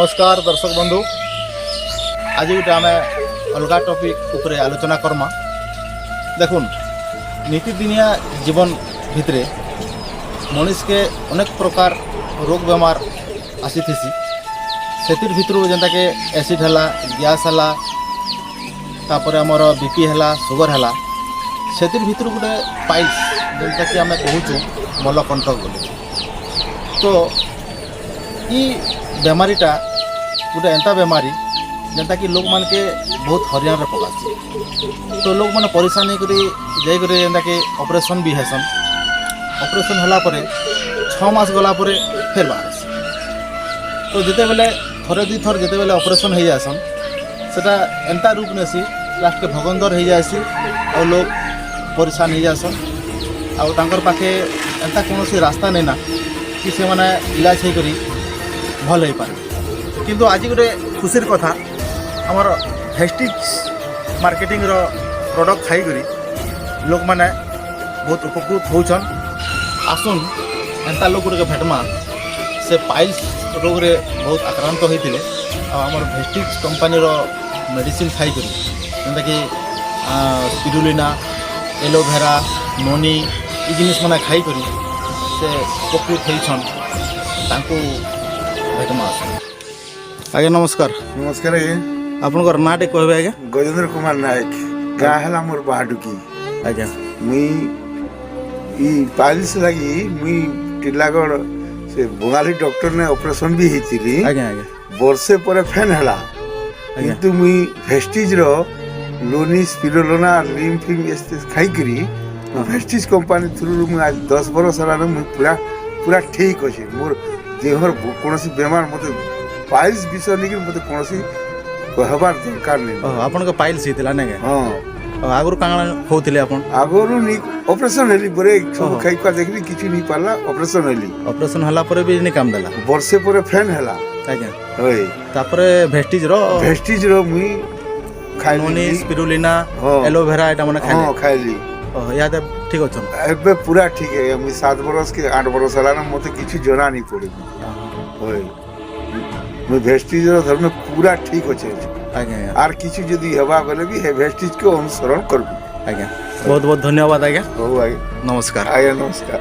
नमस्कार दर्शक बंधु। आज गोटे आम अलग टॉपिक उपरे आलोचना करमा। देखुन नीतिदिनिया जीवन भितरे मनीष के अनेक प्रकार रोग बेमार आसी से भितर जेनता के एसिड है, गैस है, तापर आमर बीपी है, सुगर है, से भितर गोटे पाइल्स जेनता कि आम कहूँ मलकंटक बोली। तो ये बेमारीटा गोटे एंता बेमारी जेनता कि लोक मान के बहुत हरियाण रे पकासी। तो लोक मैंने परेशान होकर जेनता कि ऑपरेशन भी हेसन। ऑपरेशन होला परे 6 मास गला परे फिर बाहर। तो जिते बेले थरे दुई थर जिते बेले ऑपरेशन हो जासन सेटा एंता रूप नेसी लास्ट के भगंदर हो जाएसी और लोग परेशान हो जासन। आउ तांकर पाखे एंता कौन रास्ता नहीं ना कि से माने इलाज होकर भल हो पारे। किंतु आज गोटे खुशीर कथा आमर हेस्टिक्स मार्केटिंग रो प्रोडक्ट खाई लोक मैंने बहुत उपकृत होचन। आसुन एंता लोग गुटे भेटमा से पाइल्स रोग रे बहुत आक्रांत होते आमर हेस्टिक्स कंपानी रो मेडिसिन खाई जेनता कि स्पिरुलिना, एलोवेरा, नोनी ये जिनिस मैंने खाई से उपकृत होचन तांको भेटमा। आज्ञा नमस्कार। नमस्कार आज्ञा। आपनकर ना टे कहबे आज्ञा? गजेंद्र कुमार नायक। गाँ है मोर बाहाडुकी। आज्ञा मुई ई पाइल्स लगी मुई टिलागढ़ से बंगाली डॉक्टर ने ऑपरेशन भी हितिली। आज्ञा आज्ञा वर्षे पर फेन हला किंतु मुई वेस्टिज रो लोनी स्पिरुलिना लिम फिम एस्ते खाई करी वेस्टिज कंपनी थ्रू मुई आज 10 बरस हला मुई पूरा ठीक अछि। मोर देहर कोनोसी बेमार मते पाइल्स विषय नहीं मते कोनोसी कहबार दरकार नहीं। आपन को पाइल्स हितला ने के? हां आगुर कांगला होतिले आपन? आगुरु नी ऑपरेशन हेली बरे सब खाई का देखली किछु नहीं पाला। ऑपरेशन हेली, ऑपरेशन हला परे भी नहीं काम देला। वर्षे परे फैन हेला। आज्ञा होय तापरे वेस्टिज रो मुई खाई नोनी स्पिरुलिना एलोवेरा एटा माने खाइली। हां खाइली। याद ठीक अछन? एबे पूरा ठीक है। मुई 7 बरस के 8 बरस हला ना मते किछु जना नहीं पड़े। होय मुई वेस्टिज रो धर्म पूरा ठीक होचे। आज्ञा आर किछु जदी हेबा बेले भी हे वेस्टिज को अनुसरण करबी। आज्ञा बहुत बहुत धन्यवाद आज्ञा। हो आज्ञा नमस्कार। आज्ञा नमस्कार।